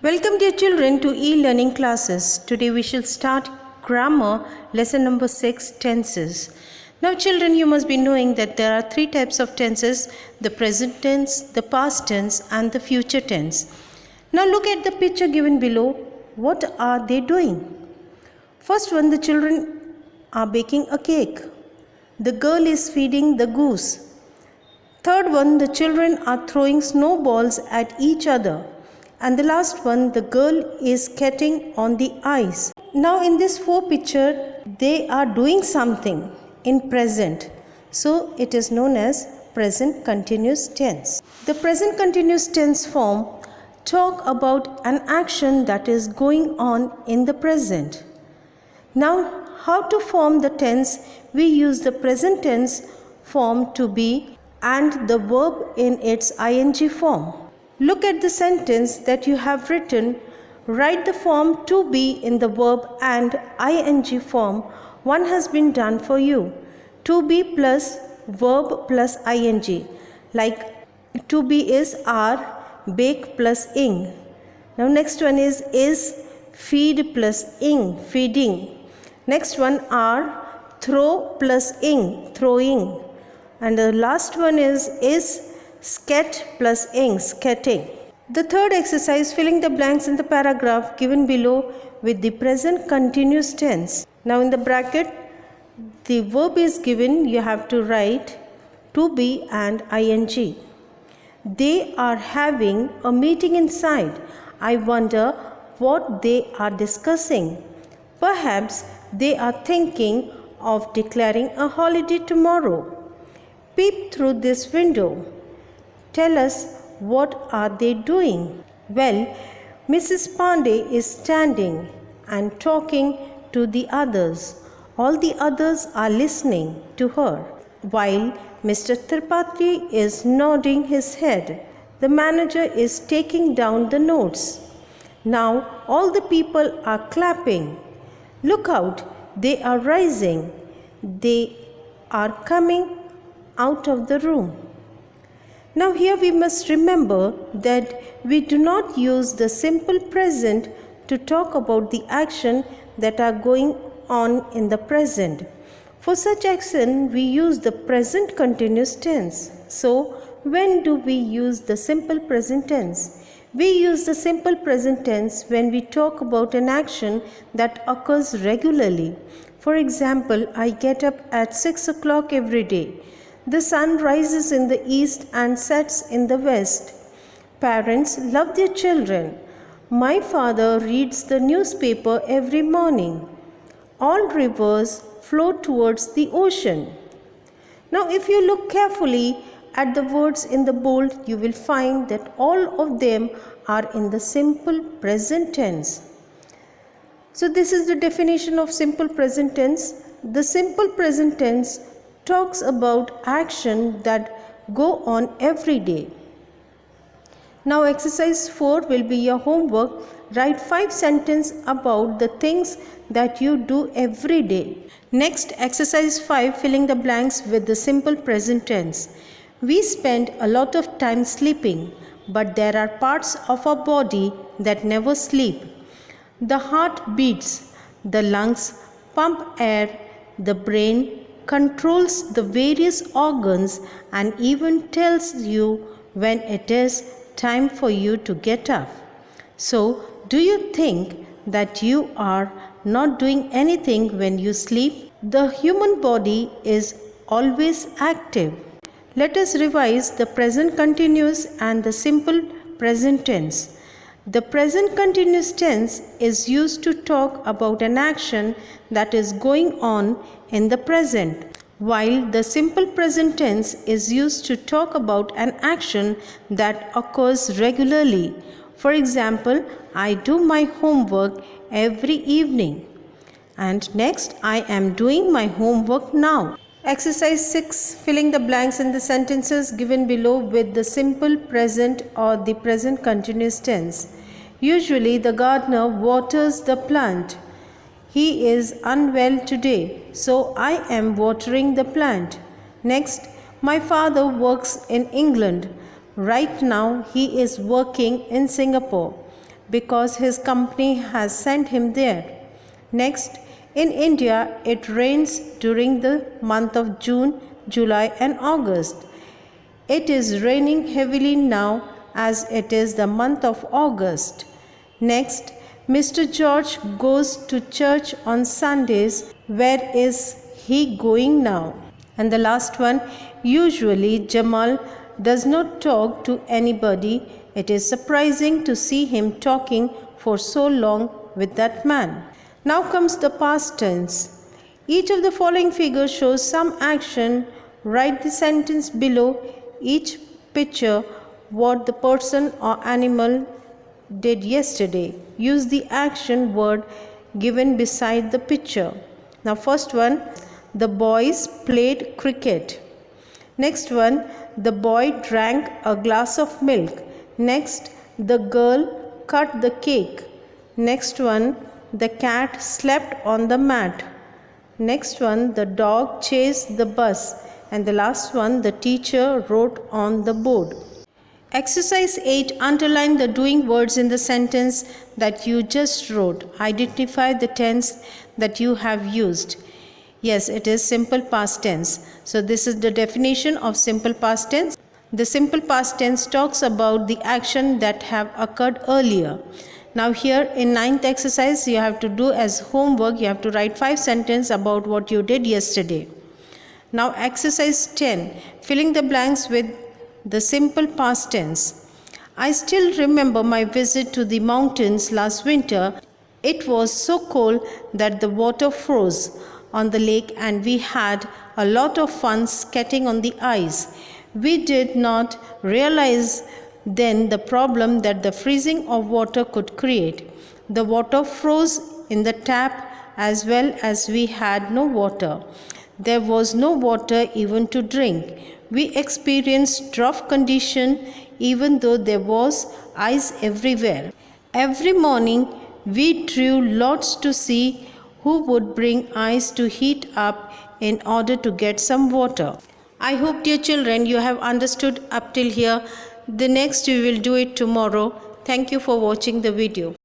Welcome dear children to e-learning classes. Today we shall start grammar lesson number 6, tenses. Now children, you must be knowing that there are three types of tenses: the present tense, the past tense and the future tense. Now look at the picture given below. What are they doing? First one, the children are baking a cake. The girl is feeding the goose. Third one, the children are throwing snowballs at each other. And the last one, the girl is skating on the ice. Now in this picture, they are doing something in present. So it is known as present continuous tense. The present continuous tense form talk about an action that is going on in the present. Now how to form the tense? We use the present tense form to be and the verb in its ing form. Look at the sentence that you have written. Write the form to be in the verb and ing form. One has been done for you. To be plus verb plus ing. Like to be is are, bake plus ing. Now next one is feed plus ing, feeding. Next one are, throw plus ing, throwing. And the last one is sket plus ing, skating. The third exercise, filling the blanks in the paragraph given below with the present continuous tense. Now in the bracket, the verb is given, you have to write to be and ing. They are having a meeting inside. I wonder what they are discussing. Perhaps they are thinking of declaring a holiday tomorrow. Peep through this window. Tell us, what are they doing? Well, Mrs. Pandey is standing and talking to the others. All the others are listening to her, while Mr. Tripathi is nodding his head. The manager is taking down the notes. Now all the people are clapping. Look out, they are rising. They are coming out of the room. Now here we must remember that we do not use the simple present to talk about the action that are going on in the present. For such action we use the present continuous tense. So when do we use the simple present tense? We use the simple present tense when we talk about an action that occurs regularly. For example, I get up at 6 o'clock every day. The sun rises in the east and sets in the west. Parents love their children. My father reads the newspaper every morning. All rivers flow towards the ocean. Now, if you look carefully at the words in the bold, you will find that all of them are in the simple present tense. So, this is the definition of simple present tense. The simple present tense talks about action that go on every day. Now exercise 4 will be your homework. Write 5 sentences about the things that you do every day. Next, exercise 5, filling the blanks with the simple present tense. We spend a lot of time sleeping, but there are parts of our body that never sleep. The heart beats, the lungs pump air, the brain controls the various organs and even tells you when it is time for you to get up. So, do you think that you are not doing anything when you sleep? The human body is always active. Let us revise the present continuous and the simple present tense. The present continuous tense is used to talk about an action that is going on in the present, while the simple present tense is used to talk about an action that occurs regularly. For example, I do my homework every evening. And next, I am doing my homework now. Exercise 6, filling the blanks in the sentences given below with the simple present or the present continuous tense. Usually, the gardener waters the plant. He is unwell today, so I am watering the plant. Next, my father works in England. Right now, he is working in Singapore. because his company has sent him there. Next, in India, it rains during the month of June, July, and August. It is raining heavily now as it is the month of August. Next, Mr. George goes to church on Sundays. Where is he going now? And the last one, usually Jamal does not talk to anybody. It is surprising to see him talking for so long with that man. Now comes the past tense. Each of the following figures shows some action. Write the sentence below each picture what the person or animal did yesterday. Use the action word given beside the picture. Now first one, the boys played cricket. Next one, the boy drank a glass of milk. Next, the girl cut the cake. Next one, the cat slept on the mat. Next one, the dog chased the bus. And the last one, the teacher wrote on the board. Exercise 8. Underline the doing words in the sentence that you just wrote. Identify the tense that you have used. Yes, it is simple past tense. So this is the definition of simple past tense. The simple past tense talks about the action that have occurred earlier. Now here in 9th exercise, you have to do as homework, you have to write 5 sentences about what you did yesterday. Now exercise 10, filling the blanks with the simple past tense. I still remember my visit to the mountains last winter. It was so cold that the water froze on the lake and we had a lot of fun skating on the ice. We did not realize then the problem that the freezing of water could create. The water froze in the tap as well as we had no water. There was no water even to drink. We experienced drought condition even though there was ice everywhere. Every morning we drew lots to see who would bring ice to heat up in order to get some water. I hope, dear children, you have understood up till here. The next we will do it tomorrow. Thank you for watching the video.